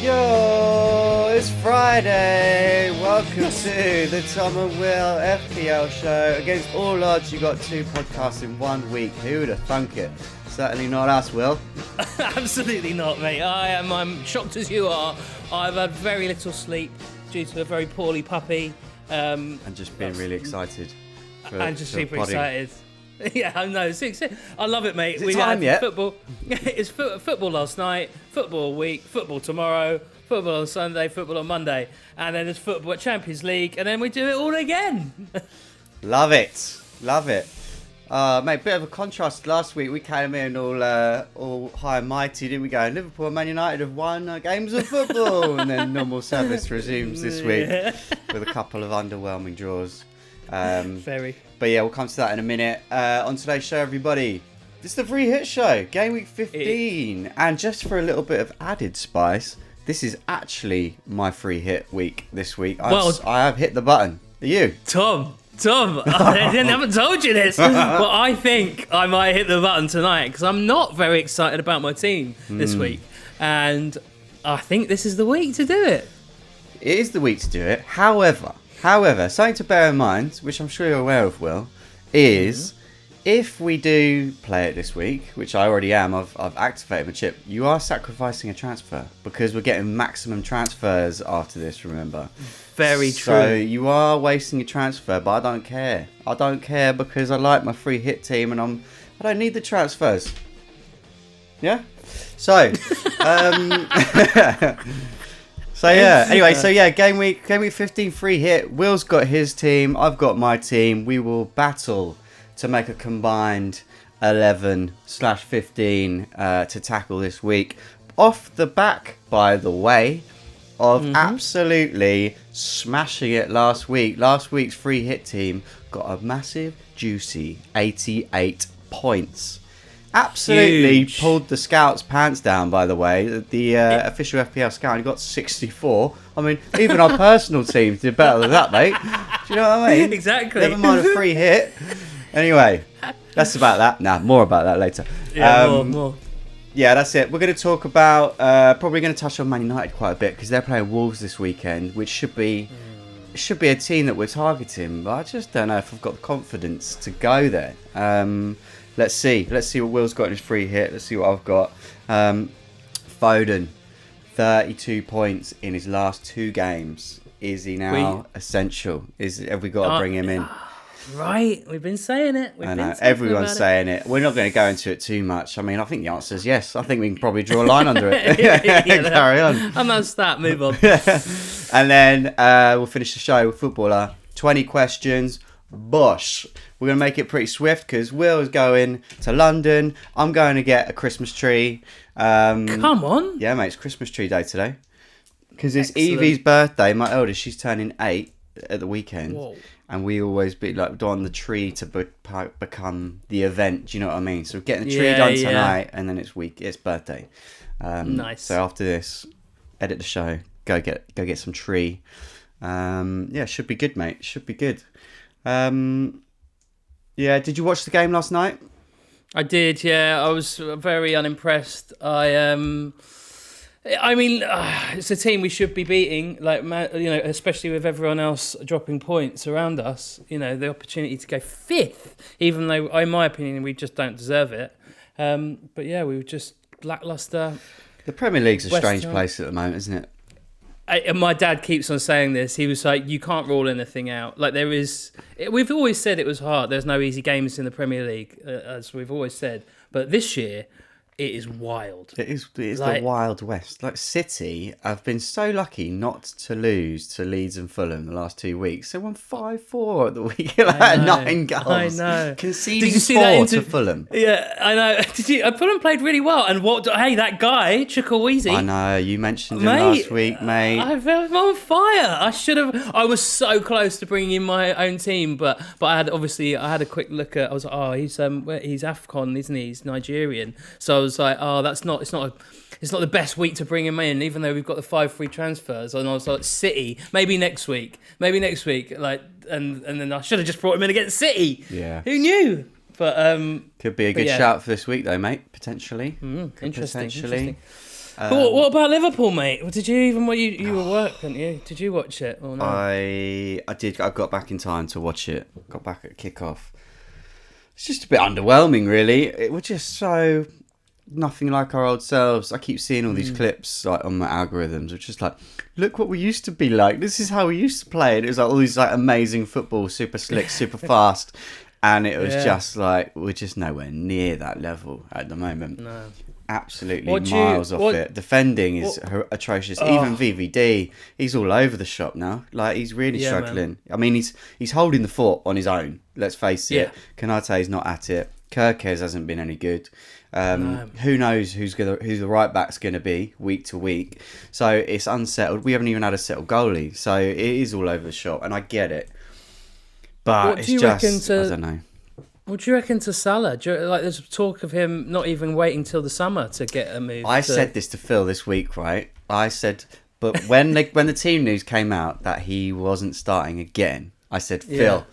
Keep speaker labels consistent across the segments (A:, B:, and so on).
A: Yo, it's Friday. Welcome to the Tom and Will FPL show. Against all odds, you got two podcasts in 1 week. Who would have thunk it? Certainly not us, Will.
B: Absolutely not, mate. I'm shocked as you are. I've had very little sleep due to a very poorly puppy.
A: And just being really excited.
B: And just super excited. Yeah, I know. I love it, mate.
A: Is it time yet?
B: Football. It's football last night, football week, football tomorrow, football on Sunday, football on Monday, and then there's football at Champions League, and then we do it all again.
A: Love it. Love it. Mate, bit of a contrast. Last week we came in all high and mighty, didn't we go? Liverpool and Man United have won games of football, and then normal service resumes this week with a couple of underwhelming draws.
B: Very.
A: But yeah, we'll come to that in a minute. On today's show, everybody, this is the free hit show, game week 15. And just for a little bit of added spice, this is actually my free hit week this week. I have hit the button. Are you?
B: Tom, I haven't told you this, but I think I might hit the button tonight because I'm not very excited about my team this week. And I think this is the week to do it.
A: It is the week to do it. However, something to bear in mind, which I'm sure you're aware of, Will, is if we do play it this week, which I already am, I've activated my chip, you are sacrificing a transfer because we're getting maximum transfers after this, remember?
B: Very true.
A: So you are wasting a transfer, but I don't care. I don't care because I like my free hit team and I don't need the transfers. Yeah? So, game week 15 free hit. Will's got his team, I've got my team. We will battle to make a combined 11/15 to tackle this week. Off the back, by the way, of absolutely smashing it last week. Last week's free hit team got a massive, juicy 88 points. Absolutely pulled the scouts' pants down, by the way. The official FPL scout, he got 64. I mean, even our personal teams did better than that, mate. Do you know what I mean?
B: Exactly.
A: Never mind a free hit. Anyway, that's about that. More about that later.
B: Yeah, more.
A: Yeah, that's it. We're going to talk about, probably going to touch on Man United quite a bit because they're playing Wolves this weekend, which should be a team that we're targeting, but I just don't know if I've got the confidence to go there. Let's see what Will's got in his free hit. Let's see what I've got. Foden, 32 points in his last 2 games. Is he now essential? Have we got to bring him in?
B: Right, we've been saying it.
A: I know, everyone's saying it. We're not going to go into it too much. I mean, I think the answer is yes. I think we can probably draw a line under it. Carry on.
B: I'm not that. Move on.
A: And then we'll finish the show with footballer. 20 questions. Bosh. We're going to make it pretty swift because Will's going to London. I'm going to get a Christmas tree.
B: Come on.
A: Yeah, mate, it's Christmas tree day today. Because it's Evie's birthday. My eldest, she's turning 8 at the weekend.
B: Whoa.
A: And we always be like on the tree to become the event. Do you know what I mean? So we're getting the tree done tonight, and then it's birthday.
B: Nice.
A: So after this, edit the show, go get some tree. Should be good, mate. Should be good. Did you watch the game last night?
B: I did. Yeah, I was very unimpressed. I mean, it's a team we should be beating, especially with everyone else dropping points around us. You know, the opportunity to go 5th, even though, in my opinion, we just don't deserve it. But yeah, we were just lackluster.
A: The Premier League's a strange place at the moment, isn't it?
B: And my dad keeps on saying this. He was like, you can't rule anything out. Like we've always said it was hard. There's no easy games in the Premier League, as we've always said. But this year, it is wild.
A: It is the Wild West. Like City have been so lucky not to lose to Leeds and Fulham the last 2 weeks. They won 5-4 at the weekend. 9 goals.
B: I know.
A: Conceding 4 to Fulham.
B: Yeah, I know. Fulham played really well. And that guy, Chukwueze.
A: I know. You mentioned him last week, mate.
B: I'm on fire. I was so close to bringing in my own team, but I had a quick look at. I was like, he's AFCON, isn't he? He's Nigerian. So I was like, it's not it's not the best week to bring him in, even though we've got the 5 free transfers. And I was like, City, maybe next week. Like, and then I should have just brought him in against City.
A: Yeah.
B: Who knew? But
A: could be a good shout for this week, though, mate. Potentially.
B: Interesting. But what about Liverpool, mate? Did you even you were work, didn't you? Did you watch it or no?
A: I did. I got back in time to watch it. Got back at kick-off. It's just a bit underwhelming, really. It was just so nothing like our old selves. I keep seeing all these clips like on my algorithms, which is like, look what we used to be like. This is how we used to play. And it was like all these like amazing football, super slick, super fast. And it was just like, we're just nowhere near that level at the moment. No. Absolutely miles off it. Defending is atrocious. Even VVD, he's all over the shop now. Like, he's really struggling. Man. I mean, he's holding the fort on his own. Let's face it. Konate's not at it. Kirkes hasn't been any good. Who knows who the right back's going to be week to week. So it's unsettled. We haven't even had a settled goalie. So it is all over the shop, and I get it. But it's just, I don't know.
B: What do you reckon to Salah? Like, there's talk of him not even waiting till the summer to get a move.
A: I said this to Phil this week, right? I said, but when the team news came out that he wasn't starting again, I said, Phil,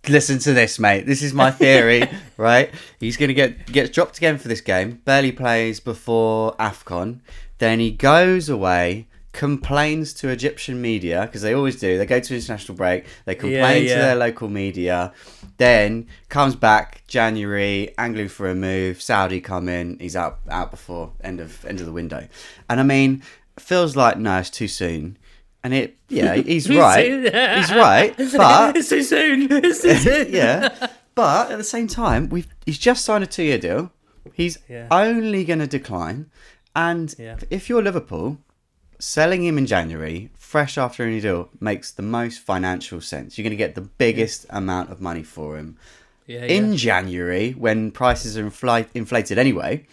A: listen to this, mate. This is my theory, right? He's going to get dropped again for this game. Barely plays before AFCON. Then he goes away, complains to Egyptian media, because they always do. They go to international break. They complain to their local media. Then comes back January, angling for a move. Saudi come in. He's out before end of the window. And I mean, it feels like, no, it's too soon. And he's right. He's right. But
B: it's too soon.
A: Yeah. But at the same time, he's just signed a 2-year deal. He's only going to decline. And if you're Liverpool, selling him in January, fresh after a new deal, makes the most financial sense. You're going to get the biggest amount of money for him. In January, when prices are inflated anyway,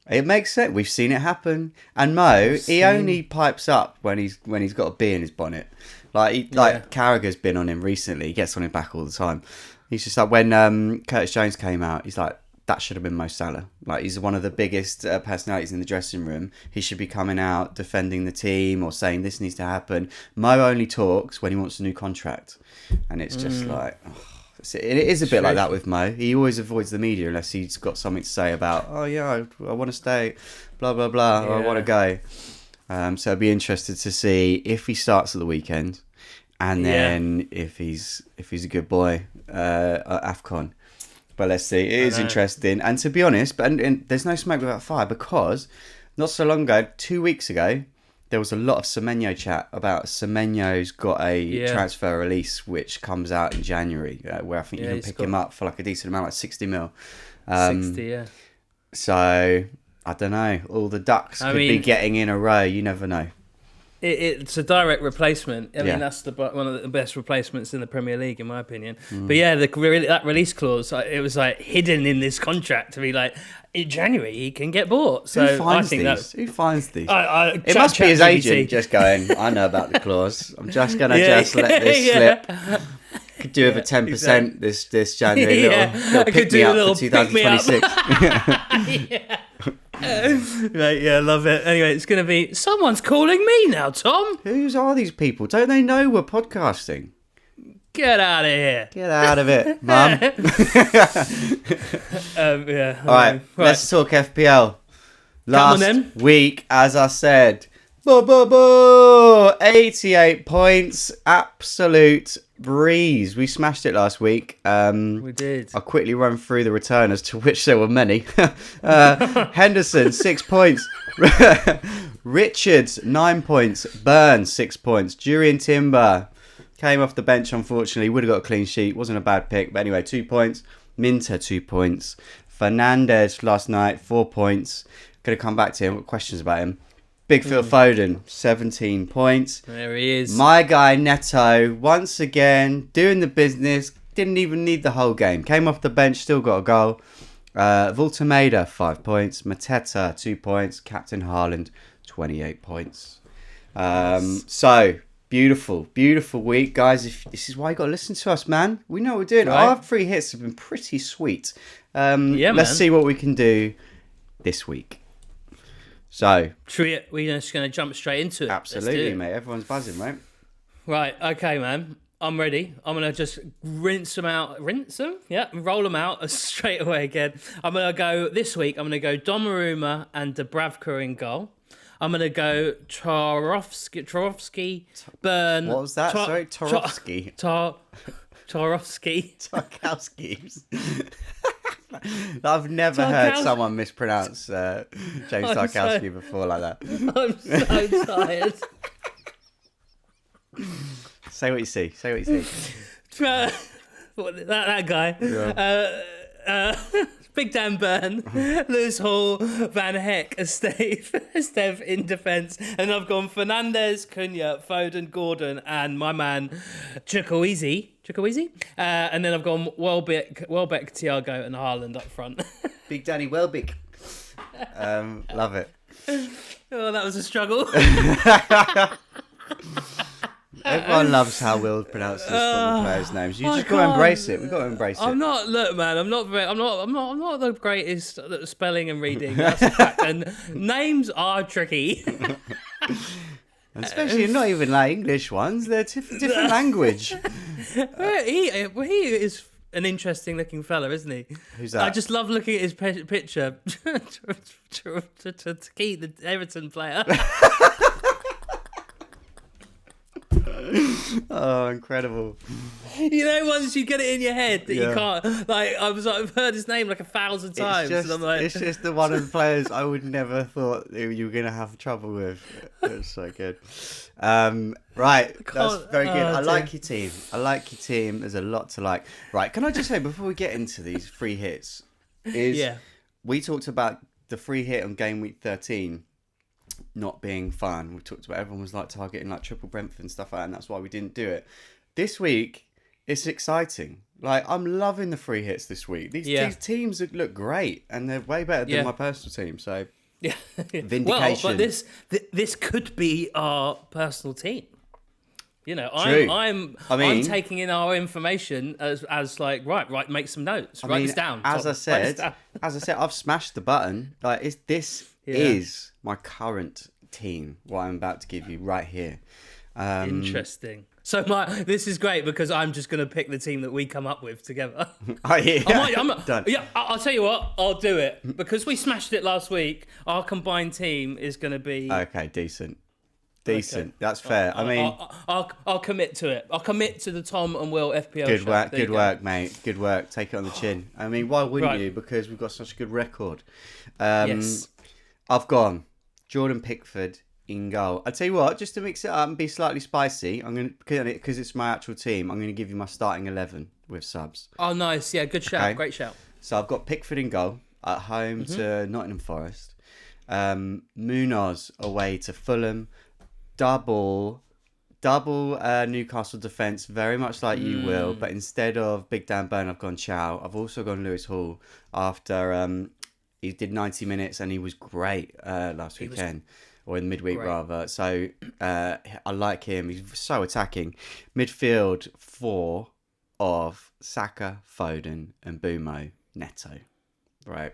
A: it makes sense. We've seen it happen. And Mo, he only pipes up when he's got a bee in his bonnet. Like Carragher's been on him recently. He gets on him back all the time. He's just like, when Curtis Jones came out, he's like, that should have been Mo Salah. Like, he's one of the biggest personalities in the dressing room. He should be coming out, defending the team or saying this needs to happen. Mo only talks when he wants a new contract. And it's just like... it is a bit like that with Mo. He always avoids the media unless he's got something to say about, I want to stay, blah, blah, blah, or I want to go. So I'd be interested to see if he starts at the weekend and then if he's a good boy at AFCON. But let's see. It is interesting. And to be honest, and there's no smoke without fire, because not so long ago, 2 weeks ago, there was a lot of Semenyo chat about Semenyo's got a transfer release which comes out in January, where I think you can pick him up for like a decent amount, like 60 mil.
B: 60,
A: So, I don't know. All the ducks could be getting in a row. You never know.
B: It's a direct replacement. I mean, that's one of the best replacements in the Premier League, in my opinion. But yeah, that release clause, it was like hidden in this contract to be like, in January he can get bought. So
A: Who finds
B: I think
A: Who finds these?
B: It
A: must be his agent just going, I know about the clause. I'm just going to let this slip. Could do with a 10% this January. Little pick me up for 2026.
B: Right, I love it. Anyway, it's going to be, someone's calling me now, Tom.
A: Who are these people? Don't they know we're podcasting?
B: Get out of here.
A: Get out of it, Mum. All right, let's talk FPL. Last week, as I said, 88 points, absolute breeze. We smashed it last week.
B: We did.
A: I'll quickly run through the returners, to which there were many. Henderson, 6 points. Richards, 9 points. Burns, 6 points. Jurien Timber came off the bench, unfortunately. Would have got a clean sheet. Wasn't a bad pick. But anyway, 2 points. Minter, 2 points. Fernandez last night, 4 points. Going to come back to him with questions about him. Big Phil Foden, 17 points.
B: There he is.
A: My guy Neto, once again, doing the business. Didn't even need the whole game. Came off the bench, still got a goal. Voltemeda, 5 points. Mateta, 2 points. Captain Haaland, 28 points. So, beautiful week, guys. This is why you got to listen to us, man. We know what we're doing. Right. Our 3 hits have been pretty sweet. Let's see what we can do this week. So,
B: We're just going to jump straight into it.
A: absolutely, mate. Everyone's buzzing, right?
B: Right, okay, man. I'm ready. I'm going to just rinse them out. Rinse them? Yeah, roll them out straight away again. I'm going to go, this week, I'm going to go Donnarumma and Dubravka in goal. I'm going to go Tarkowski, Burn.
A: What was that? Sorry, Tarkowski.
B: Tarkowski.
A: Tarkowski. I've never heard someone mispronounce James Tarkowski before like that.
B: I'm so tired.
A: Say what you see. Say what you see.
B: that guy.
A: Yeah.
B: Big Dan Burn, Lewis Hall, Van Heck, Esteve in defence, and I've gone Fernandes, Cunha, Foden, Gordon, and my man Chukwueze. And then I've gone Welbeck, Thiago, and Haaland up front.
A: Big Danny Welbeck. Love it.
B: Oh, that was a struggle.
A: Everyone loves how Will pronounces football players' names. You just got to embrace it. We've got to embrace it.
B: I'm not the greatest at spelling and reading. That's a fact. And names are tricky.
A: Especially not even like English ones. They're different language.
B: He is an interesting looking fella, isn't he?
A: Who's that?
B: I just love looking at his picture. to keep the Everton player.
A: Oh, incredible.
B: You know, once you get it in your head that you can't, like, I've heard his name like 1,000 times.
A: It's
B: and
A: just the one of the players I would never thought you were going to have trouble with. It's so good. Right, that's very good. I like your team. There's a lot to like. Right, can I just say, before we get into these free hits, we talked about the free hit on game week 13 not being fun. We talked about everyone was like targeting like triple Brentford and stuff like that, and that's why we didn't do it. This week, it's exciting. Like, I'm loving the free hits this week. These teams look great, and they're way better than my personal team. So, vindication.
B: Well, but this could be our personal team. You know, I'm taking in our information as like right. Make some notes. Write this down.
A: As I said, I've smashed the button. Like, this is my current team. What I'm about to give you right here.
B: Interesting. So this is great because I'm just going to pick the team that we come up with together.
A: Done.
B: Yeah, I'll tell you what. I'll do it because we smashed it last week. Our combined team is going to be
A: decent. Okay. That's fair.
B: I'll commit to it. I'll commit to the Tom and Will FPL.
A: Good work, mate. Good work. Take it on the chin. I mean, why wouldn't you? Because we've got such a good record.
B: Yes.
A: I've gone Jordan Pickford in goal. I tell you what, just to mix it up and be slightly spicy, I'm going to, because it's my actual team, I'm going to give you my starting 11 with subs.
B: Oh, nice. Yeah, good shout. Okay. Great shout.
A: So I've got Pickford in goal at home to Nottingham Forest. Munoz away to Fulham. Double Newcastle defence, very much like you will, but instead of Big Dan Burn, I've gone Chow. I've also gone Lewis Hall after he did 90 minutes and he was great last weekend. Or in midweek, rather. So I like him. He's so attacking. Midfield 4 of Saka, Foden, and Bumo Neto. Right.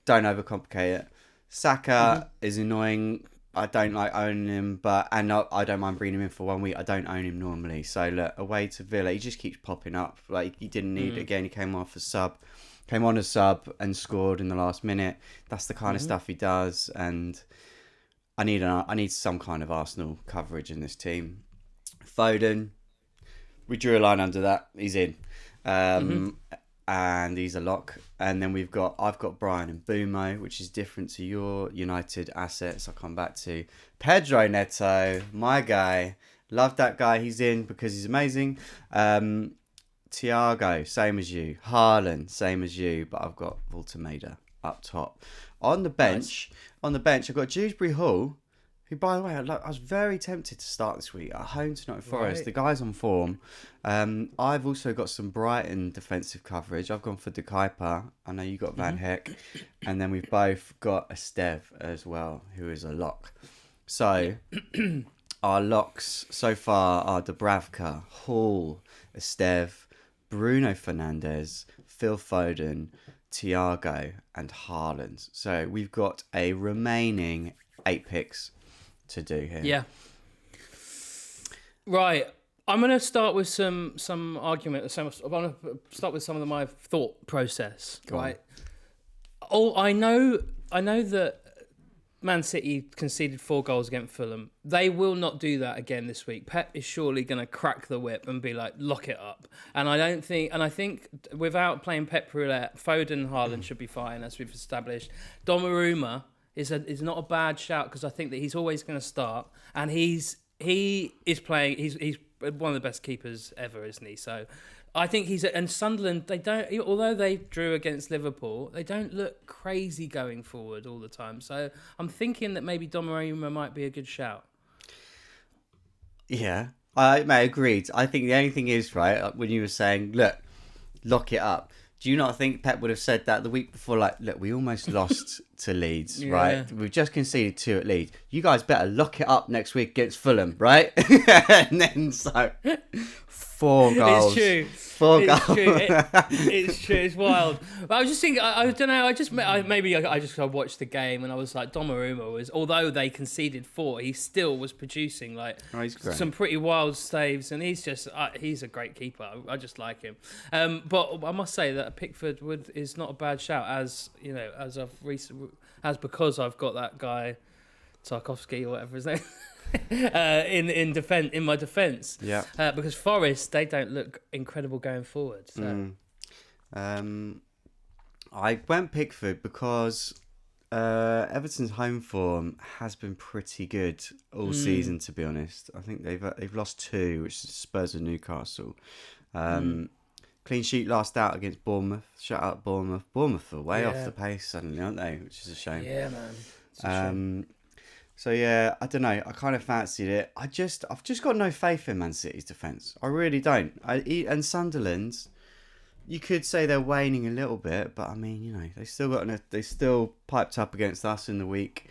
A: Don't overcomplicate it. Saka is annoying. I don't like owning him, and I don't mind bringing him in for 1 week. I don't own him normally. So look, away to Villa, he just keeps popping up. Like, he didn't need it again. He came on as sub and scored in the last minute. That's the kind of stuff he does, and I need some kind of Arsenal coverage in this team. Foden, we drew a line under that. He's in, and he's a lock. And then I've got Brian and Bumo, which is different to your United assets. I'll come back to Pedro Neto, my guy. Love that guy. He's in because he's amazing. Thiago, same as you. Haaland, same as you. But I've got Voltemada up top. On the bench, I've got Dewsbury Hall, who, by the way, I was very tempted to start this week at home to Nottingham Forest. The guy's on form. I've also got some Brighton defensive coverage. I've gone for De Kuyper. I know you got Van Heck. And then we've both got Esteve as well, who is a lock. So, our locks so far are Dubravka, Hall, Esteve, Bruno Fernandes, Phil Foden, Thiago, and Haaland. So we've got a remaining 8 picks to do here.
B: Yeah. Right. I'm going to start with some argument. I'm going to start with some of my thought process.
A: Go
B: right. Oh, I know that Man City conceded 4 goals against Fulham. They will not do that again this week. Pep is surely going to crack the whip and be like, lock it up. And I think without playing Pep Roulette, Foden and Haaland should be fine, as we've established. Donnarumma is not a bad shout, because I think that he's always going to start, and he is playing. He's one of the best keepers ever, isn't he? So I think and Sunderland, they don't, although they drew against Liverpool, they don't look crazy going forward all the time. So I'm thinking that maybe Donnarumma might be a good shout.
A: Yeah, I agreed. I think the only thing is, right, when you were saying, look, lock it up, do you not think Pep would have said that the week before? Like, look, we almost lost to Leeds, right? We've just conceded 2 at Leeds. You guys better lock it up next week against Fulham, right? And then 4 goals.
B: It's true.
A: 4
B: it's
A: goals.
B: True. It's true. It's wild. But I was just thinking, I don't know. I just watched the game, and I was like, Donnarumma was, although they conceded 4, he still was producing some pretty wild saves, and he's a great keeper. I just like him. But I must say that Pickford is not a bad shout, as you know, because I've got that guy Tarkovsky or whatever his name. in my defence, because Forest, they don't look incredible going forward. So.
A: I went Pickford because Everton's home form has been pretty good all season. To be honest, I think they've lost 2, which is Spurs and Newcastle. Clean sheet last out against Bournemouth. Shut out Bournemouth. Bournemouth are way off the pace suddenly, aren't they? Which is a shame.
B: Yeah, man. It's a shame.
A: So yeah, I don't know. I kind of fancied it. I've just got no faith in Man City's defence. I really don't. And Sunderland, you could say they're waning a little bit, but I mean, you know, they still piped up against us in the week.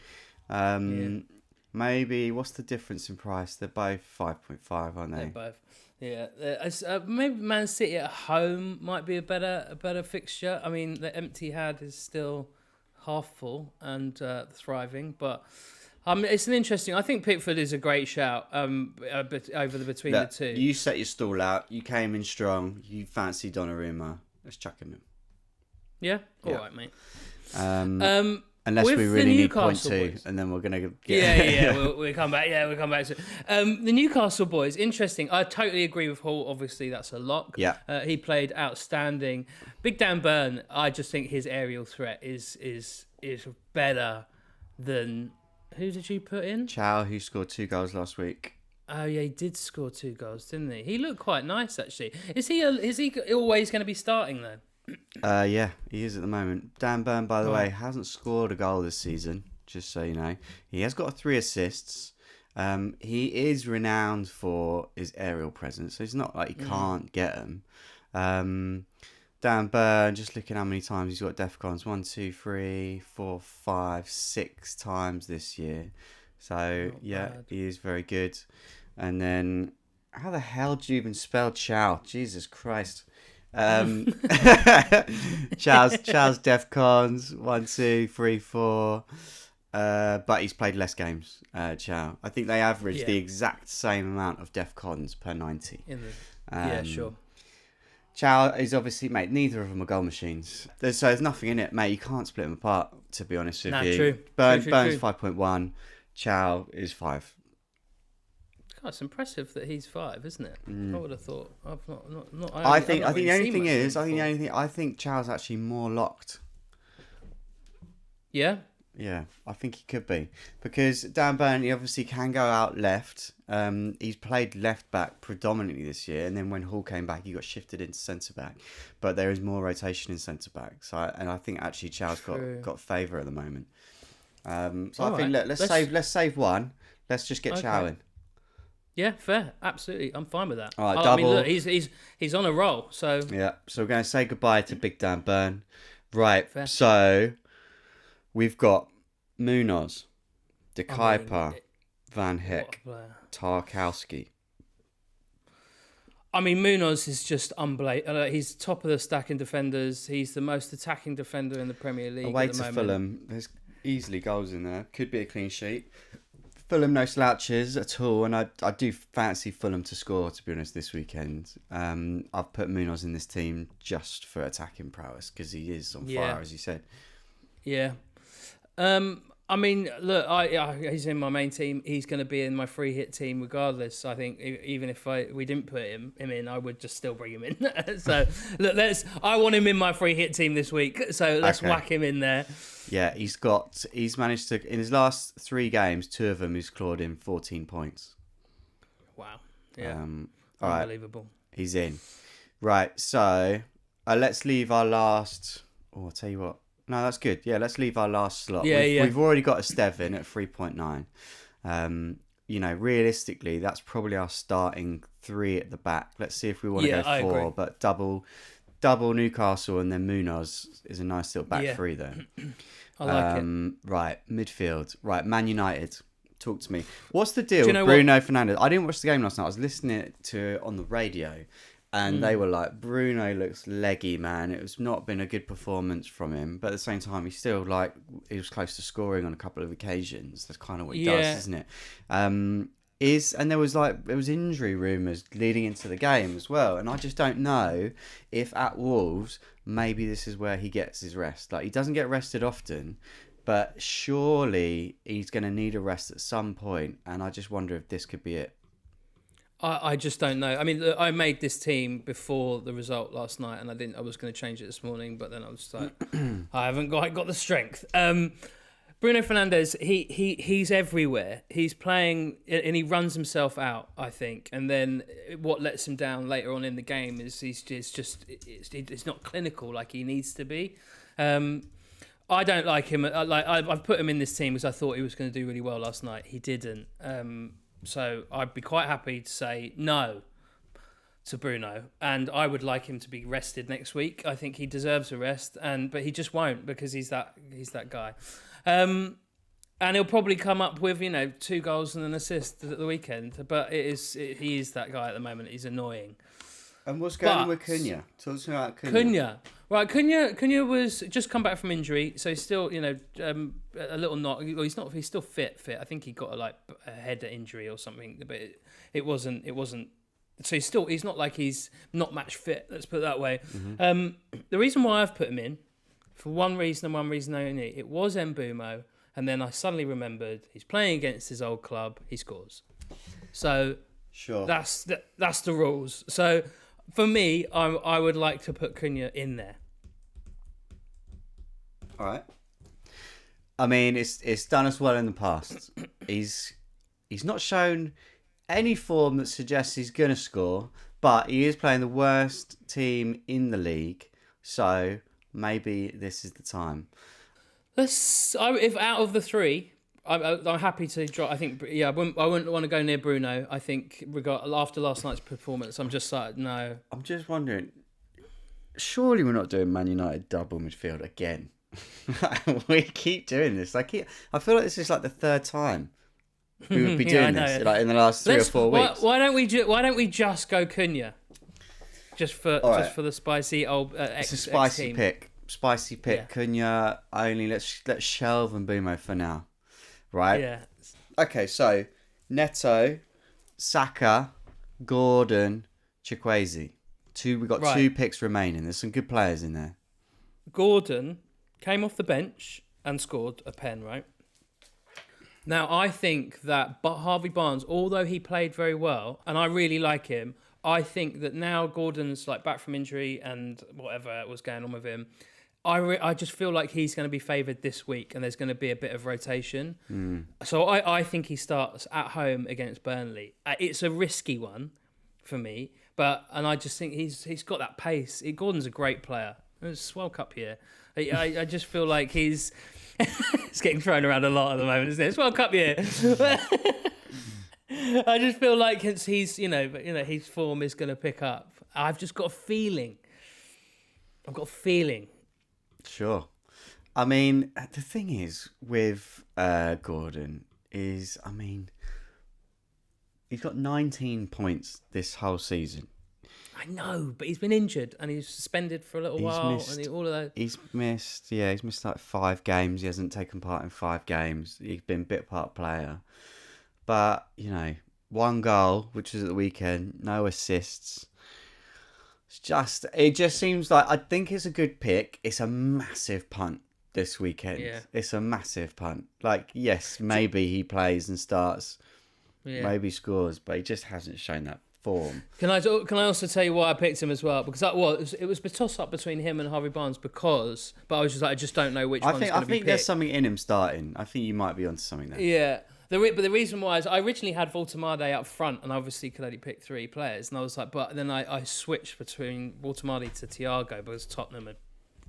A: Maybe what's the difference in price? They're both 5.5, aren't they?
B: They're both. Yeah, maybe Man City at home might be a better fixture. I mean, the empty head is still half full and thriving, but. It's an interesting. I think Pickford is a great shout. Between the two.
A: You set your stall out. You came in strong. You fancy Donnarumma. Let's chuck him in.
B: Yeah. All right, mate.
A: Unless we really need point 2, boys. And then we're gonna
B: get. We'll come back. Yeah, we'll come back to the Newcastle boys. Interesting. I totally agree with Hall. Obviously, that's a lock.
A: Yeah.
B: He played outstanding. Big Dan Burn. I just think his aerial threat is better than. Who did you put in?
A: Chow, who scored 2 goals last week.
B: Oh yeah, he did score 2 goals, didn't he? He looked quite nice actually. Is he always going to be starting though?
A: Yeah, he is at the moment. Dan Burn, by the way, hasn't scored a goal this season. Just so you know, he has got 3 assists. He is renowned for his aerial presence, so it's not like he can't get them. Dan Burn, just looking how many times he's got DEFCONs. 1, 2, 3, 4, 5, 6 times this year. So, bad. He is very good. And then, how the hell do you even spell Chow? Jesus Christ. Chow's DEFCONs. 1, 2, 3, 4. But he's played less games, Chow. I think they average the exact same amount of DEFCONs per 90.
B: Yeah, sure.
A: Chow is obviously, mate, neither of them are goal machines. There's nothing in it, mate. You can't split them apart, to be honest with you.
B: True.
A: Burns 5.1. Chow is 5.
B: God, it's impressive that he's 5, isn't it? I would have thought.
A: I think the only thing is, I think Chow's actually more locked.
B: Yeah?
A: Yeah, I think he could be. Because Dan Burn, he obviously can go out left. He's played left back predominantly this year, and then when Hall came back, he got shifted into centre back. But there is more rotation in centre back. So I think actually Chow's got favour at the moment. So I think let's save one. Let's just get Chow in.
B: Yeah, fair, absolutely. I'm fine with that.
A: All right, double.
B: I mean, look, he's on a roll. So
A: yeah, so we're going to say goodbye to Big Dan Burn. Right,
B: fair.
A: So we've got Munoz, De Kuyper, Van Heck, Tarkowski.
B: I mean, Munoz is just unbelievable. He's top of the stack in defenders. He's the most attacking defender in the Premier League
A: Away
B: at the
A: to
B: moment.
A: Fulham, there's easily goals in there. Could be a clean sheet. Fulham no slouches at all, and I do fancy Fulham to score, to be honest, this weekend. I've put Munoz in this team just for attacking prowess because he is on fire, as you said.
B: Yeah. I mean, look, he's in my main team. He's going to be in my free hit team regardless. I think even if we didn't put him in, I would just still bring him in. So look, I want him in my free hit team this week. So let's whack him in there.
A: Yeah, he's managed to, in his last 3 games, 2 of them he's clawed in 14 points.
B: Wow. Yeah.
A: All right.
B: Unbelievable.
A: He's in. Right, so let's leave our last. Oh, I'll tell you what. No, that's good. Yeah, let's leave our last slot. We've already got a Steven at 3.9. Realistically, that's probably our starting 3 at the back. Let's see if we want to go 4,
B: agree.
A: but double Newcastle and then Munoz is a nice little back 3 there.
B: I like it.
A: Right, midfield. Right, Man United. Talk to me. What's the deal with Bruno Fernandes? I didn't watch the game last night. I was listening to it on the radio. And they were like, Bruno looks leggy, man. It was not been a good performance from him. But at the same time, he still, he was close to scoring on a couple of occasions. That's kind of what he does, isn't it? And there was injury rumours leading into the game as well. And I just don't know if at Wolves, maybe this is where he gets his rest. He doesn't get rested often. But surely he's going to need a rest at some point. And I just wonder if this could be it.
B: I just don't know. I mean, I made this team before the result last night, and I was going to change it this morning, but then I was just like, I haven't quite got the strength. Bruno Fernandes, he's everywhere. He's playing, and he runs himself out, I think. And then what lets him down later on in the game is it's not clinical like he needs to be. I don't like him. I've put him in this team because I thought he was going to do really well last night. He didn't. So I'd be quite happy to say no to Bruno, and I would like him to be rested next week. I think he deserves a rest, but he just won't because he's that guy. And he'll probably come up with 2 goals and an assist at the weekend. But he is that guy at the moment. He's annoying.
A: And what's going on with Cunha? Talk to me about Cunha.
B: Cunha. Right, Cunha was just come back from injury, so he's still, a little not. Well, he's still fit. I think he got a head injury or something, but it wasn't. So he's not like he's not match fit. Let's put it that way. Mm-hmm. The reason why I've put him in, for one reason and one reason only, it was Mbumo, and then I suddenly remembered he's playing against his old club. He scores. So
A: sure,
B: that's the rules. So. For me, I would like to put Cunha in there.
A: All right. I mean, it's done us well in the past. He's not shown any form that suggests he's going to score, but he is playing the worst team in the league, so maybe this is the time.
B: If out of the 3... I'm happy to drop. I think, I wouldn't want to go near Bruno. I think, after last night's performance, I'm just like, no.
A: I'm just wondering, surely we're not doing Man United double midfield again? We keep doing this. I feel like this is the 3rd time we would be doing this, in the last 3 or 4 weeks.
B: Why don't we just go Cunha, just for the spicy old
A: It's a spicy
B: team.
A: pick. Spicy pick. Yeah. Cunha only. Let's shelve Mbumo for now. Right?
B: Yeah.
A: Okay, so Neto, Saka, Gordon, Chukwueze. We've got 2 picks remaining. There's some good players in there.
B: Gordon came off the bench and scored a pen, right? Now, I think that Harvey Barnes, although he played very well, and I really like him, I think that now Gordon's back from injury and whatever was going on with him, I just feel like he's going to be favoured this week and there's going to be a bit of rotation. So I think he starts at home against Burnley. It's a risky one for me, and I just think he's got that pace. Gordon's a great player. It's World Cup year. I just feel like he's it's getting thrown around a lot at the moment, isn't it? It's World Cup year. I just feel like his form is going to pick up. I've just got a feeling.
A: Sure. I mean, the thing is with Gordon is, he's got 19 points this whole season.
B: I know, but he's been injured and he's suspended for a little while. And all of that.
A: He's missed like 5 games. He hasn't taken part in 5 games. He's been bit part player. But, 1 goal, which was at the weekend, no assists. It just seems like, I think it's a good pick. It's a massive punt this weekend.
B: Yeah.
A: It's a massive punt. Like, yes, maybe he plays and starts, maybe scores, but he just hasn't shown that form.
B: Can I also tell you why I picked him as well? Because it was a toss up between him and Harvey Barnes but I was just like, I just don't know which one's going to be picked.
A: I think there's something in him starting. I think you might be onto something there.
B: Yeah. But the reason why is I originally had Voltemade up front and obviously could only pick 3 players. And I was like, but then I switched between Voltemade to Thiago because Tottenham are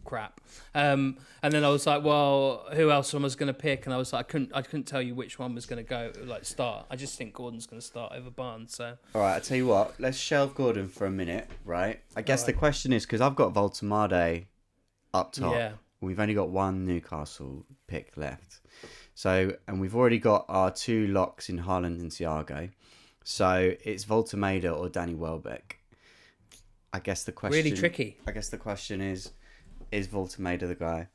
B: crap. And then I was like, well, who else I was going to pick? And I was like, I couldn't tell you which one was going to go, start. I just think Gordon's going to start over Barnes. So.
A: All right, I'll tell you what. Let's shelve Gordon for a minute, right? I guess the question is, because I've got Voltemade up top.
B: Yeah.
A: We've only got 1 Newcastle pick left. So, and we've already got our 2 locks in Haaland and Thiago. So it's Voltemade or Danny Welbeck. I guess the question...
B: Really tricky.
A: I guess the question is Voltemade the guy?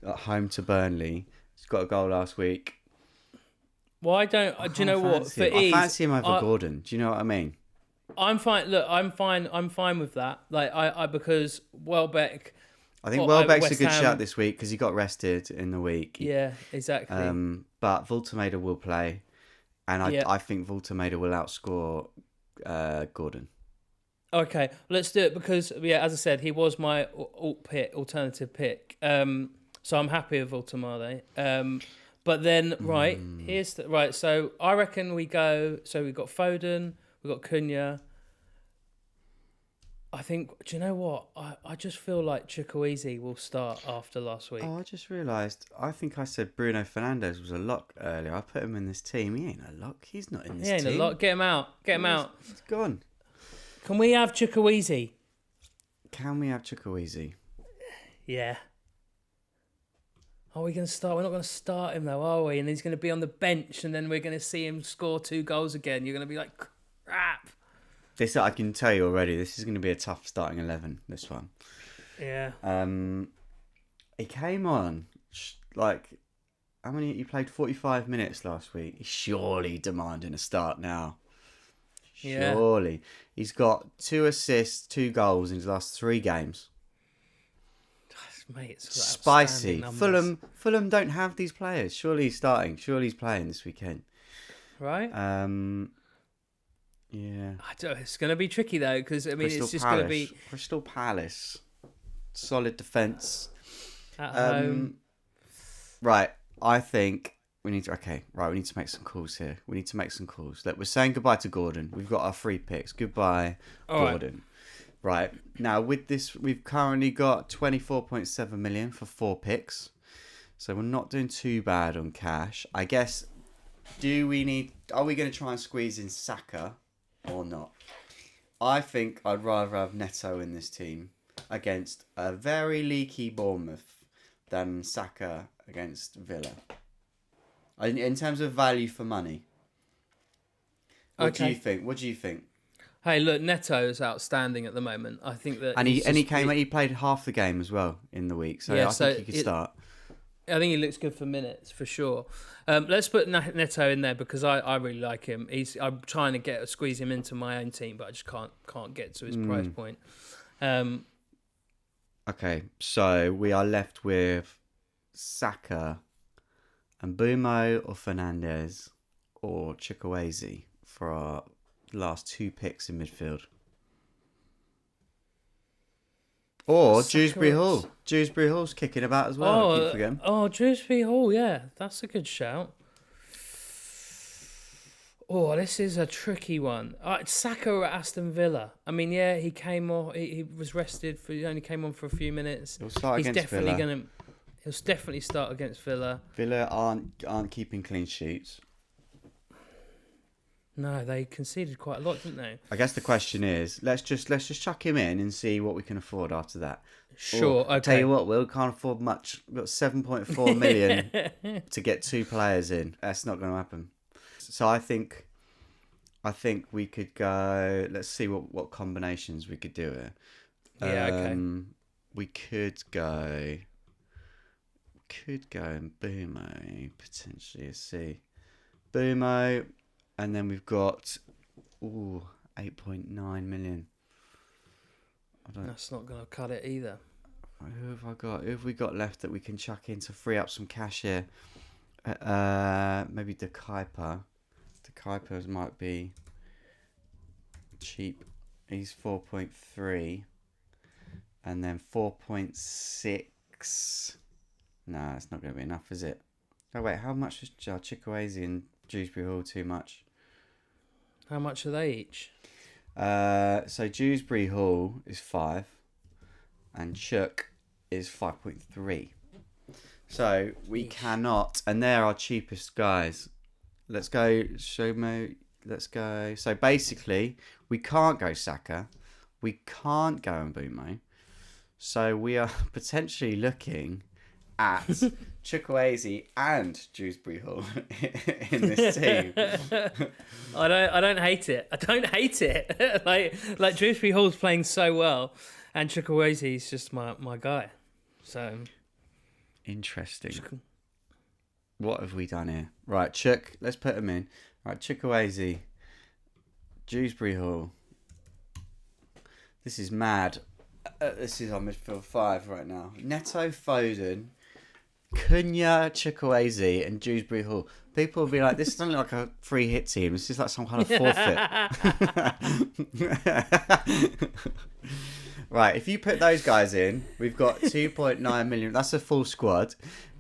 A: At home to Burnley. He's got a goal last week.
B: Why don't... do you know what? For ease,
A: I fancy him over Gordon. Do you know what I mean?
B: I'm fine. Look, I'm fine. I'm fine with that. Because Welbeck...
A: I think Welbeck's a good shout this week because he got rested in the week.
B: Yeah, exactly.
A: But Voltemade will play, and I think Voltemade will outscore Gordon.
B: Okay, let's do it because as I said, he was my alternative pick. So I'm happy with Voltemade. But then here's So I reckon we go. So we've got Foden, we've got Cunha. I think, do you know what? I just feel like Chukwueze will start after last week.
A: Oh, I just realised. I think I said Bruno Fernandes was a lock earlier. I put him in this team. He ain't a lock. He's not in this team.
B: He ain't a lock. Get him out. Get him out.
A: He's gone.
B: Can we have Chukwueze?
A: Can we have Chukwueze?
B: Yeah. Are we going to start? We're not going to start him though, are we? And he's going to be on the bench and then we're going to see him score 2 goals again. You're going to be like, crap.
A: This I can tell you already. This is going to be a tough starting 11. This one.
B: Yeah.
A: He came on how many? He played 45 minutes last week. He's surely demanding a start now. Surely. Yeah. He's got 2 assists, 2 goals in his last 3 games.
B: Mate, it's
A: spicy. Fulham don't have these players. Surely he's starting. Surely he's playing this weekend.
B: Right.
A: Yeah.
B: It's going to be tricky though, because it's just going to be
A: Crystal Palace. Solid defence.
B: At home.
A: Right. I think we need to. Okay. Right. We need to make some calls here. Look, we're saying goodbye to Gordon. We've got our 3 picks. Goodbye, Gordon. Right. Now with this, we've currently got 24.7 million for 4 picks, so we're not doing too bad on cash. I guess. Are we going to try and squeeze in Saka? Or not. I think I'd rather have Neto in this team against a very leaky Bournemouth than Saka against Villa. In terms of value for money. What do you think?
B: Hey, look, Neto is outstanding at the moment. I think that
A: he played half the game as well in the week, so I think he could start.
B: I think he looks good for minutes, for sure. Let's put Neto in there because I really like him. I'm trying to squeeze him into my own team, but I just can't get to his price point.
A: Okay, so we are left with Saka and Bumo or Fernandes or Chukwueze for our last 2 picks in midfield. Or Dewsbury Hall. Dewsbury Hall's kicking about as well. I keep forgetting.
B: Oh, Dewsbury Hall, yeah. That's a good shout. Oh, this is a tricky one. Saka at Aston Villa. I mean, yeah, he came on. He was rested. He only came on for a few minutes.
A: He'll start against Villa.
B: He'll definitely start against Villa.
A: Villa aren't keeping clean sheets.
B: No, they conceded quite a lot, didn't they?
A: I guess the question is, let's just chuck him in and see what we can afford after that.
B: Sure, okay.
A: Tell you what, we can't afford much. We've got 7.4 million to get 2 players in. That's not going to happen. So I think I think we could go. Let's see what combinations we could do here.
B: Yeah, okay.
A: We could go. And Boomo potentially. Let's see. Boomo, and then we've got 8.9 million.
B: That's not going to cut it either.
A: Who have I got? Who have we got left that we can chuck in to free up some cash here? Maybe De Kuiper. De Kuiper might be cheap. He's 4.3, and then 4.6. Nah, it's not going to be enough, is it? Oh wait, how much is Chukwueze and Dewsbury Hall? Too much.
B: How much are they each?
A: So Dewsbury Hall is 5, and Chuck is 5.3. So we cannot, and they're our cheapest guys. Let's go, Shomo. Let's go. So basically, we can't go Saka, we can't go Mbumo. So we are potentially looking at Chukwueze and Dewsbury Hall in this team.
B: I don't hate it. I don't hate it. like Dewsbury Hall's playing so well, and Chukwueze's just my guy. So
A: interesting. What have we done here? Right, Chuck. Let's put him in. Right, Chukwueze, Dewsbury Hall. This is mad. This is our midfield 5 right now. Neto, Foden, Cunha, Chukwueze, and Dewsbury Hall. People will be like, this doesn't look like a free hit team. This is like some kind of forfeit. Right, if you put those guys in, we've got 2.9 million. That's a full squad,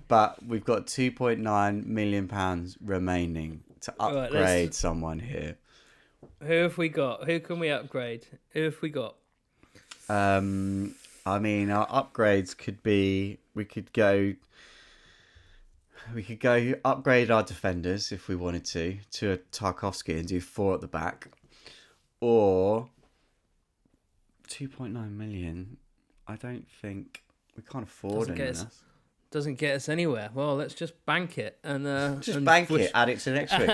A: but we've got 2.9 million pounds remaining to upgrade someone here.
B: Who have we got? Who can we upgrade? Who have we got?
A: I mean, our upgrades could be, we could go upgrade our defenders if we wanted to a Tarkovsky and do 4 at the back, or 2.9 million. I don't think we can't afford it.
B: Doesn't get us anywhere. Well, let's just bank it and
A: bank it. Add it to next week,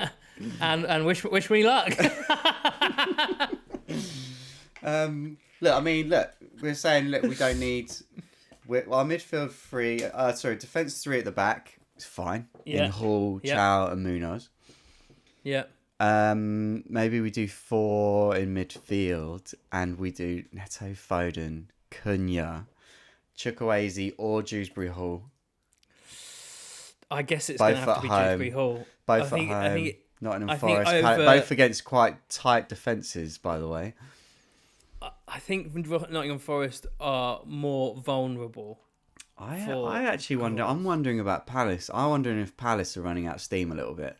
B: and wish me luck.
A: Look, we're saying, we don't need. Our midfield 3. Defense 3 at the back is fine.
B: Yeah.
A: In Hall, Chow, and Munoz.
B: Yeah.
A: Maybe we do 4 in midfield, and we do Neto, Foden, Cunha, Chukwueze, or Dewsbury Hall.
B: I guess it's going to have to be Dewsbury Hall.
A: Both at home. Nottingham Forest. Both against quite tight defences, by the way.
B: I think Nottingham Forest are more vulnerable.
A: I actually wonder. I'm wondering about Palace. I'm wondering if Palace are running out of steam a little bit.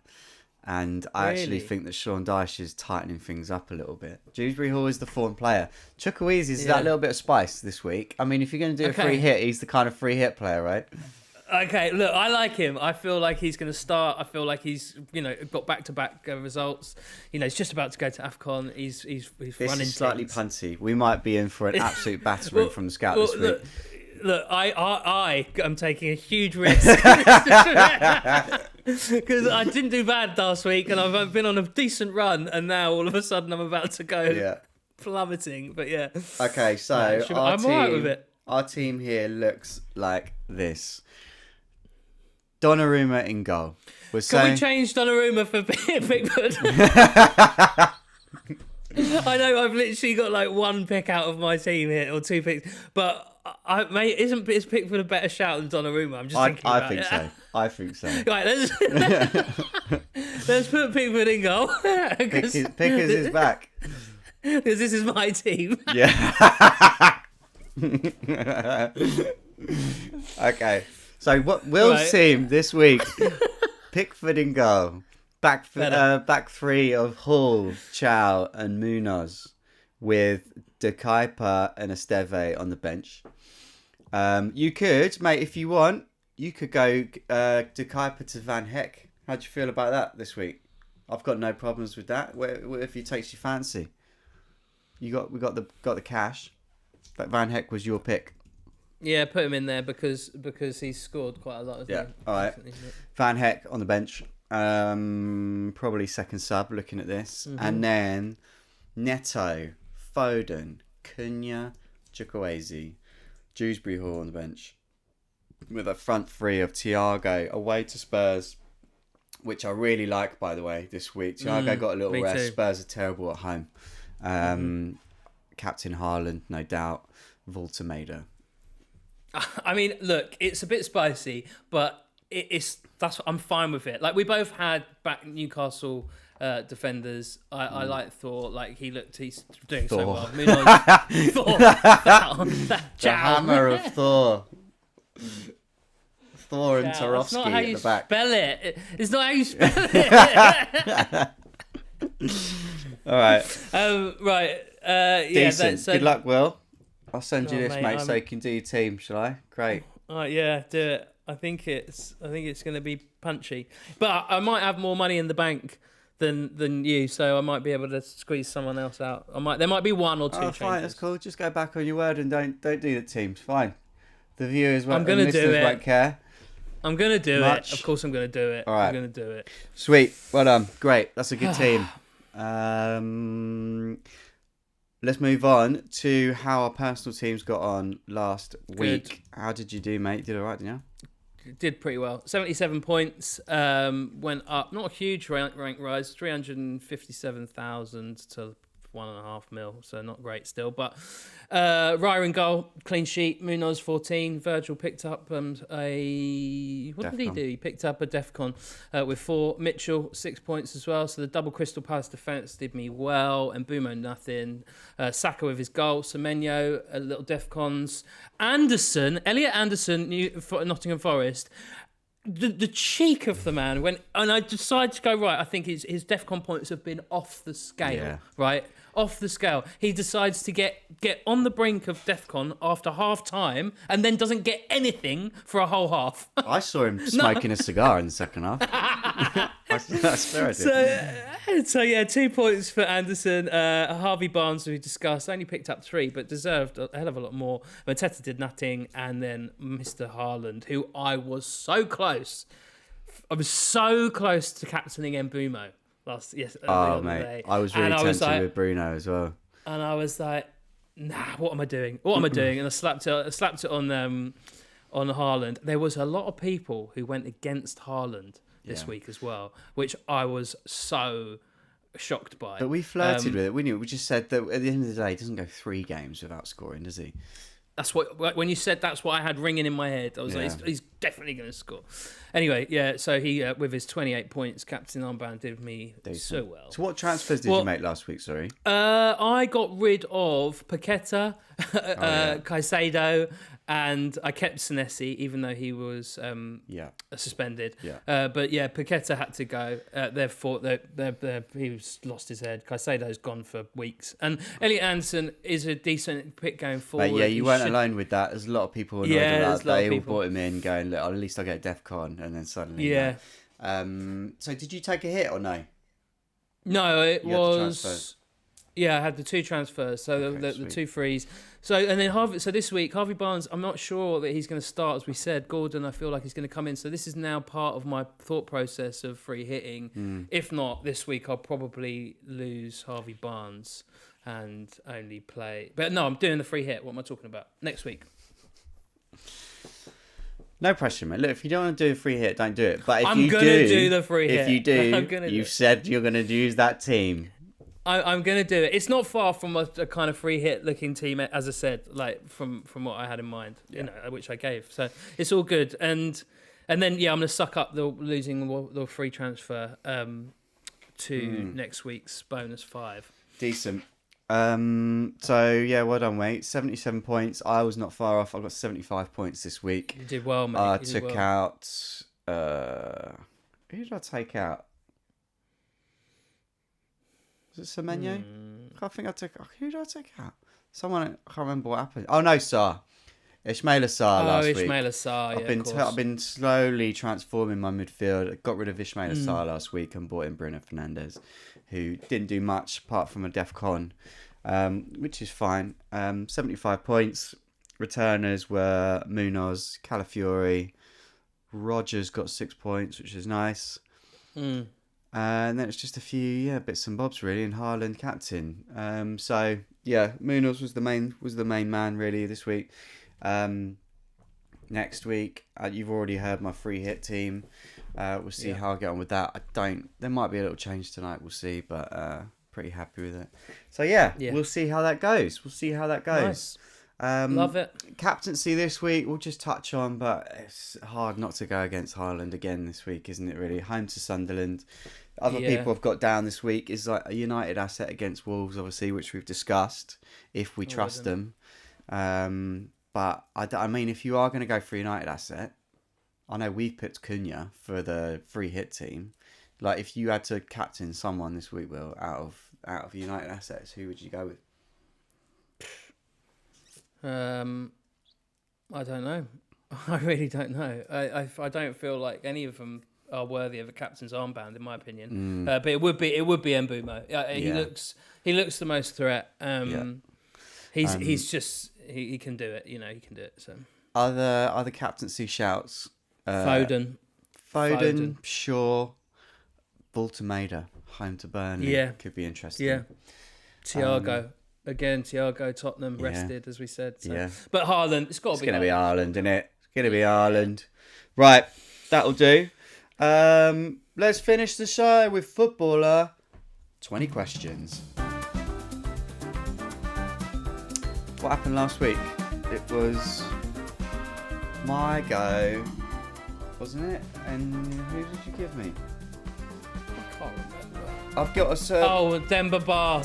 A: And I actually think that Sean Dyche is tightening things up a little bit. Dewsbury Hall is the form player. Chukwueze is that little bit of spice this week. I mean, if you're going to do a free hit, he's the kind of free hit player, right?
B: Okay, look, I like him. I feel like he's going to start. I feel like he's, got back-to-back results. He's just about to go to AFCON. He's
A: this
B: running
A: is slightly
B: teams.
A: Punty. We might be in for an absolute battering from the scout this week.
B: Look, I am taking a huge risk because I didn't do bad last week, and I've been on a decent run, and now all of a sudden I'm about to go plummeting. But yeah.
A: Okay, so
B: I'm alright with it.
A: Our team here looks like this. Donnarumma in goal. We
B: change Donnarumma for Pickford? I know I've literally got like 1 pick out of my team here, or 2 picks, but is Pickford a better shout than Donnarumma? I'm just thinking about it.
A: I think so.
B: Right, let's put Pickford in goal.
A: Pickers is back.
B: Because this is my team.
A: Yeah. Okay. So what Will's team this week? Pickford in goal. Back 3 of Hall, Chow, and Munoz, with De Kuiper and Esteve on the bench. You could, mate, if you want, you could go De Kuiper to Van Heck. How do you feel about that this week? I've got no problems with that. If it takes your fancy, we got the cash. But Van Heck was your pick.
B: Yeah, put him in there because he's scored quite a lot.
A: All right. Van Heck on the bench. Probably second sub looking at this. And then Neto, Foden, Cunha, Chukwueze, Dewsbury Hall on the bench. With a front three of Thiago away to Spurs, which I really like, by the way, this week. Thiago got a little rest.
B: Too.
A: Spurs are terrible at home. Captain Haaland, no doubt. Voltemada.
B: I mean, look, it's a bit spicy, but I'm fine with it. Like, we both had back Newcastle defenders. I thought he's doing
A: Thor.
B: so well. Munoz, Thor, that
A: The hammer of Thor. Thor and
B: That's
A: Tarowski
B: not how
A: at
B: you
A: the back.
B: spell it. It's not how you spell it.
A: All right.
B: Right.
A: Decent. Good luck, Will. I'll send you
B: Oh,
A: this, mate,
B: mate,
A: so you can do your team, shall I? Great.
B: Yeah, do it. I think it's going to be punchy, but I might have more money in the bank than you, so I might be able to squeeze someone else out. There might be one or two.
A: Oh, fine, that's cool. Just go back on your word and don't do the teams. Fine. The viewers
B: I'm gonna
A: and
B: do
A: listeners
B: it.
A: won't care.
B: I'm going to do
A: Much.
B: it. Of course I'm going to do it.
A: All right.
B: I'm going to do it.
A: Sweet. Well done. Great. That's a good team. Let's move on to how our personal teams got on last week. How did you do, mate? Did all right, didn't you?
B: Did pretty well. 77 points. Went up. Not a huge rank rise. 357,000 to 1.5 mil. So not great still. But Raya in goal. Clean sheet. Munoz 14. Virgil picked up what did he do? He picked up a Defcon with 4. Mitchell 6 points as well. So the double Crystal Palace defence did me well. And Bumo nothing. Saka with his goal. Semenyo a little Defcons. Elliot Anderson, Nottingham Forest. The cheek of the man and I decided to go right. I think his Defcon points have been off the scale, right? Off the scale. He decides to get on the brink of Defcon after half time and then doesn't get anything for a whole half.
A: I saw him smoking a cigar in the second half. That's fair.
B: So yeah, 2 points for Anderson. Harvey Barnes, who we discussed, only picked up 3, but deserved a hell of a lot more. Mateta did nothing, and then Mr. Haaland, who I was so close. I was so close to captaining Mbumo the other day.
A: I was really tempted with Bruno as well.
B: And I was like, nah, what am I doing? What am I doing? And I slapped it on Haaland. There was a lot of people who went against Haaland this week as well, which I was so shocked by.
A: But we flirted with it, we knew. We just said that at the end of the day, he doesn't go 3 games without scoring, does he?
B: That's what, when you said that's what I had ringing in my head. I was like, he's definitely going to score. Anyway, yeah, so he, with his 28 points, captain armband did me so well.
A: So what transfers did you make last week, sorry?
B: I got rid of Paqueta, Caicedo, and I kept Senesi, even though he was suspended.
A: Yeah.
B: But yeah, Paqueta had to go. Therefore, he's lost his head. Caicedo's gone for weeks. And Elliot Anderson is a decent pick going forward.
A: But yeah, you weren't alone with that. There's a lot of people annoyed about that. They all brought him in going, look, at least I get Defcon. And then suddenly...
B: Yeah.
A: So did you take a hit or no?
B: No, it was... Yeah, I had the 2 transfers, so the 2 frees. So and then this week, Harvey Barnes, I'm not sure that he's going to start, as we said. Gordon, I feel like he's going to come in. So this is now part of my thought process of free hitting. If not, this week I'll probably lose Harvey Barnes and only play. But no, I'm doing the free hit. What am I talking about? Next week.
A: No pressure, mate. Look, if you don't want to do a free hit, don't do it. But if
B: I'm
A: you
B: gonna do the free hit.
A: If you do, you've said you're going to use that team.
B: I'm going to do it. It's not far from a kind of free hit looking team, as I said, like from what I had in mind, which I gave. So it's all good. And then, I'm going to suck up losing the free transfer to next week's bonus 5.
A: Decent. So yeah, well done, mate. 77 points. I was not far off. I got 75 points this week.
B: You did well, mate.
A: I took out. Who did I take out? Was it Semenyo? I think I took... Who did I take out? Someone... I can't remember what happened. Oh, no, Sarr. Ismaila Sarr last week.
B: Ismaila Sarr,
A: I've been slowly transforming my midfield. I got rid of Ismaila Sarr last week and brought in Bruno Fernandes, who didn't do much apart from a Defcon, which is fine. 75 points. Returners were Munoz, Calafiori. Rogers got 6 points, which is nice. And then it's just a few bits and bobs really, and Haaland captain. So yeah, Munoz was the main man really this week. Next week, you've already heard my free hit team. We'll see how I get on with that. There might be a little change tonight. We'll see, but pretty happy with it. So yeah, we'll see how that goes.
B: Nice. Love it.
A: Captaincy this week, we'll just touch on, but it's hard not to go against Haaland again this week, isn't it really? Home to Sunderland. Other people I've got down this week is like a United asset against Wolves, obviously, which we've discussed, if we trust them. But I mean, if you are going to go for a United asset, I know we've picked Cunha for the free hit team. Like, if you had to captain someone this week, Will, out of United assets, who would you go with?
B: I don't know. I really don't know. I don't feel like any of them are worthy of a captain's armband, in my opinion. But it would be Mbumo. He looks the most threat. He's just he can do it. You know, he can do it. So
A: other captaincy shouts.
B: Foden,
A: Shaw, Baltimore, home to Burnley.
B: Yeah,
A: could be interesting.
B: Yeah, Thiago. Again, Thiago, Tottenham, rested, as we said. So. But Haaland, it's got to be Haaland. It's going to be
A: Haaland, isn't it? It's going to be Haaland. Right, that'll do. Let's finish the show with footballer 20 questions. What happened last week? It was my go, wasn't it? And who did you give me?
B: I can't remember.
A: I've got a...
B: Oh, Demba Ba.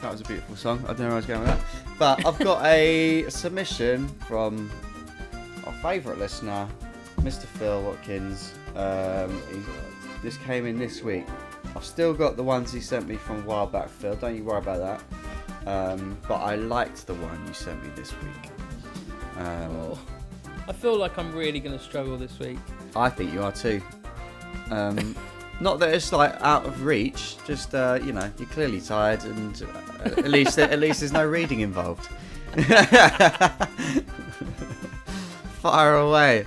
A: That was a beautiful song. I don't know where I was going with that. But I've got a submission from our favourite listener, Mr. Phil Watkins. This came in this week. I've still got the ones he sent me from a while back, Phil. Don't you worry about that. But I liked the one you sent me this week.
B: I feel like I'm really going to struggle this week.
A: I think you are too. Not that it's like out of reach, just you're clearly tired, and at least there's no reading involved. Fire away.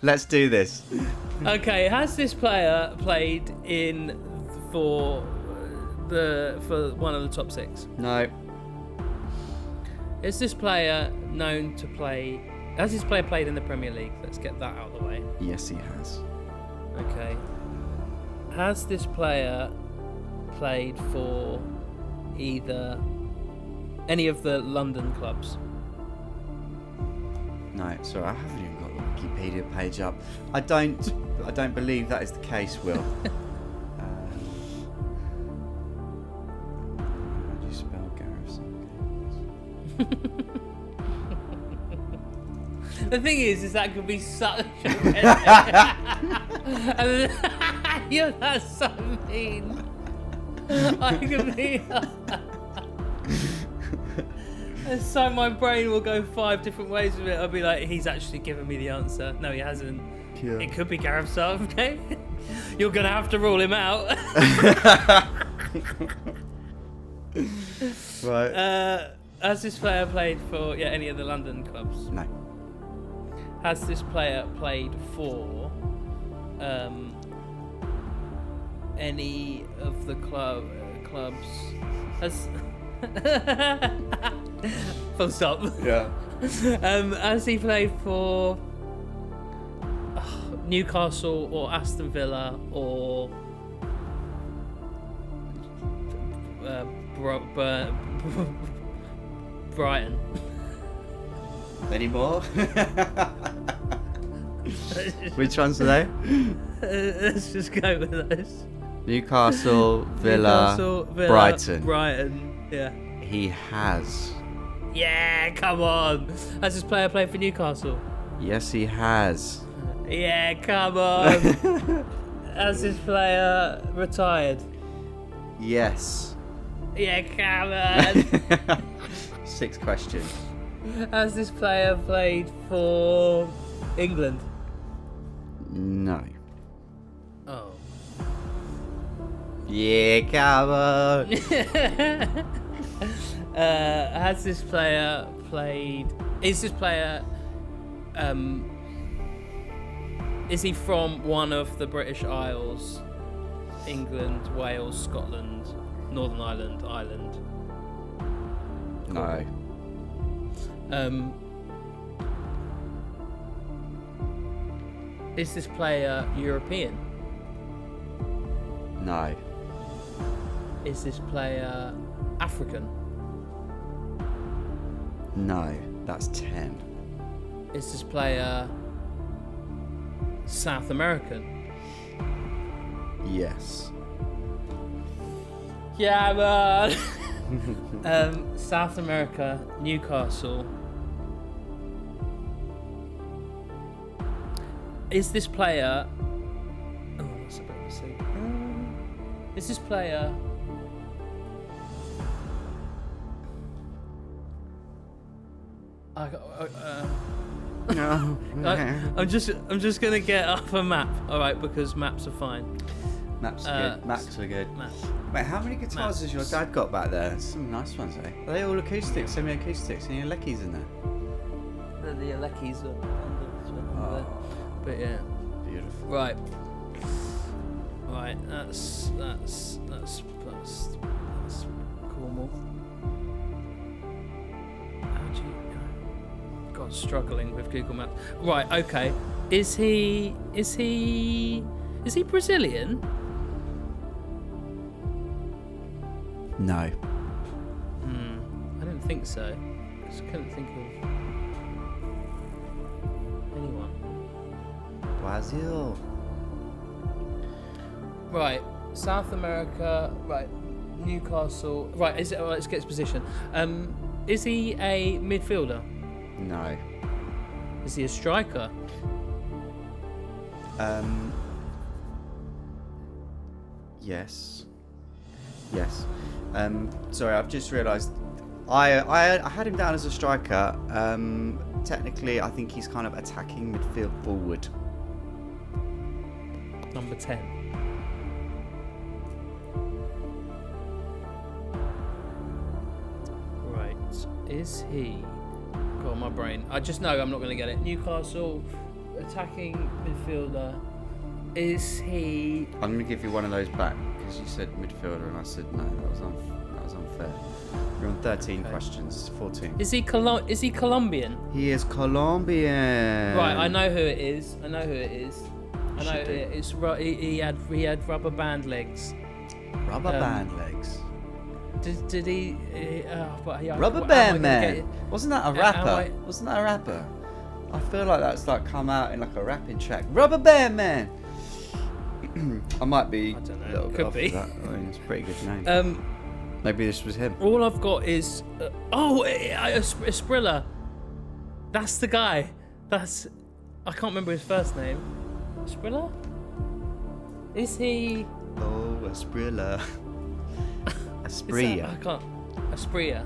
A: Let's do this.
B: Okay, has this player played for one of the top six?
A: No.
B: Is this player known to play? Has this player played in the Premier League? Let's get that out of the way.
A: Yes, he has.
B: Okay. Has this player played for either any of the London clubs?
A: No, sorry, I haven't even got the Wikipedia page up. I don't believe that is the case, Will. How do you spell Gareth?
B: The thing is that could be such you're not so mean. I could be. And so my brain will go 5 different ways with it. I'll be like, he's actually given me the answer. No, he hasn't. Yeah. It could be Gareth Southgate. You're gonna have to rule him out.
A: Right.
B: Has this player played for any of the London clubs?
A: No.
B: Has this player played for any of the clubs? Has full stop.
A: Yeah.
B: Has he played for Newcastle or Aston Villa or Brighton?
A: Any more? Which ones are they?
B: Let's just go with those.
A: Newcastle, Villa,
B: Brighton. Yeah.
A: He has.
B: Yeah, come on. Has this player played for Newcastle?
A: Yes, he has.
B: Yeah, come on. Has this player retired?
A: Yes.
B: Yeah, come on.
A: 6 questions.
B: Has this player played for England?
A: No.
B: Oh.
A: Yeah, come on.
B: Has this player played? Is this player Is he from one of the British Isles? England, Wales, Scotland, Northern Ireland, Ireland.
A: No.
B: Is this player European?
A: No.
B: Is this player African?
A: No. That's 10.
B: Is this player South American?
A: Yes.
B: Yeah, man. South America, Newcastle. Is this player? Oh, that's a bit of a see. Is this player?
A: No.
B: I'm just gonna get up a map, all right, because maps are fine.
A: Maps are good. Maps are good.
B: Maps.
A: Wait, how many guitars has your dad got back there? Some nice ones, eh? Are they all acoustics, semi-acoustics? Any Leckies in there?
B: The Leckies are under
A: Oh.
B: but yeah.
A: Beautiful.
B: Right. Right. That's Cornwall. How do you? God, struggling with Google Maps. Right. Okay. Is he Brazilian?
A: No.
B: I didn't think so. Because I couldn't think of anyone.
A: Brazil.
B: Right, South America. Right, Newcastle. Right, is it? Right, let's get his position. Is he a midfielder?
A: No.
B: Is he a striker?
A: Yes. Yes. Sorry, I've just realised. I had him down as a striker. Technically, I think he's kind of attacking midfield forward.
B: Number 10. Right, is he? God, my brain. I just know I'm not going to get it. Newcastle, attacking midfielder. Is he?
A: I'm going to give you one of those back because you said midfielder and I said no. That was unfair. You're on 13 questions. 14.
B: Is he Colombian?
A: He is Colombian.
B: Right, I know who it is. I know who
A: Should do.
B: it's he had rubber band legs.
A: Rubber band legs.
B: Did he?
A: Rubber Band Man. Wasn't that a rapper? Wasn't that a rapper? I feel like that's like come out in like a rapping track. Rubber Band Man. I might be.
B: I don't know.
A: A little bit
B: Could
A: off
B: be.
A: of that. I mean, it's a pretty good name. Maybe this was him.
B: All I've got is Skrilla. That's the guy. I can't remember his first name. Skrilla? Is he?
A: Oh, a Skrilla.
B: I can't. Aspria.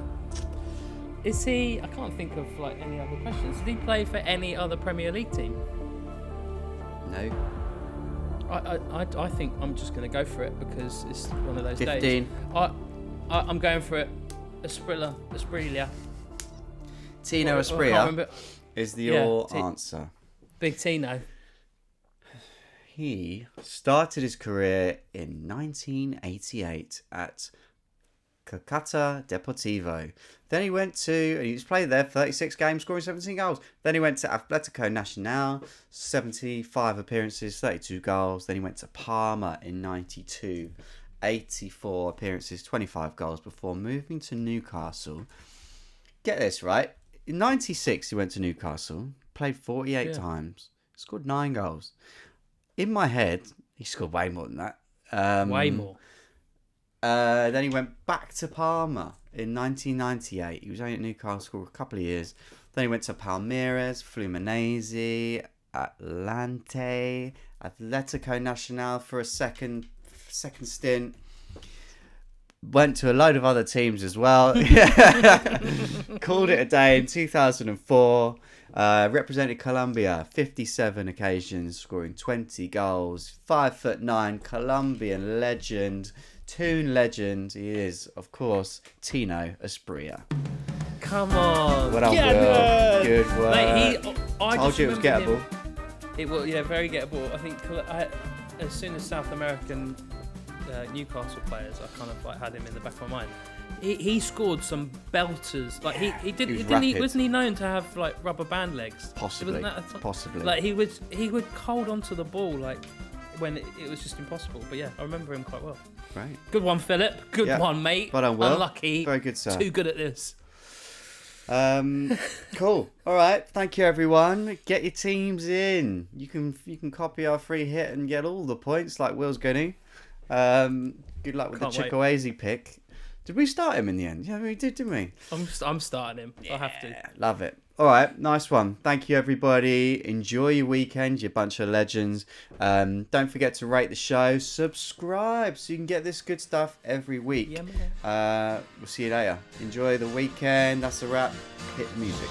B: Is he? I can't think of like any other questions. Did he play for any other Premier League team?
A: No.
B: I think I'm just going to go for it because it's one of those
A: 15.
B: days. I'm going for it. Aspria.
A: Tino Aspria is your answer.
B: Big Tino.
A: He started his career in 1988 at Cacata Deportivo. Then he went to, and he was played there 36 games, scoring 17 goals. Then he went to Atletico Nacional, 75 appearances, 32 goals. Then he went to Parma in 92, 84 appearances, 25 goals before moving to Newcastle. Get this, right? In 96, he went to Newcastle, played 48 times, scored 9 goals. In my head, he scored way more than that.
B: Way more.
A: Then he went back to Parma in 1998. He was only at Newcastle for a couple of years. Then he went to Palmeiras, Fluminense, Atlante, Atletico Nacional for a second stint. Went to a load of other teams as well. Called it a day in 2004. Represented Colombia 57 occasions, scoring 20 goals. 5'9", Colombian legend, Toon legend. He is, of course, Tino Aspria.
B: Come on.
A: Well done, Will. Good work.
B: Mate, I
A: told you it was gettable.
B: It will, yeah, very gettable. I think as soon as South American Newcastle players, I kind of like had him in the back of my mind. He scored some belters. Like wasn't he known to have like rubber band legs?
A: Possibly.
B: Like he would hold onto the ball like when it was just impossible. But yeah, I remember him quite well.
A: Right.
B: Good one, Philip. Good one, mate.
A: Well done, Will.
B: Unlucky.
A: Very good, sir.
B: Too good at this.
A: Cool. All right. Thank you, everyone. Get your teams in. You can copy our free hit and get all the points like Will's going to. Good luck with the Chukwueze pick. Did we start him in the end? Yeah, we did, didn't we?
B: I'm starting him. I have to.
A: Love it. All right, nice one. Thank you, everybody. Enjoy your weekend, you bunch of legends. Don't forget to rate the show, subscribe, so you can get this good stuff every week.
B: Yeah, man.
A: We'll see you later. Enjoy the weekend. That's a wrap. Hit the music.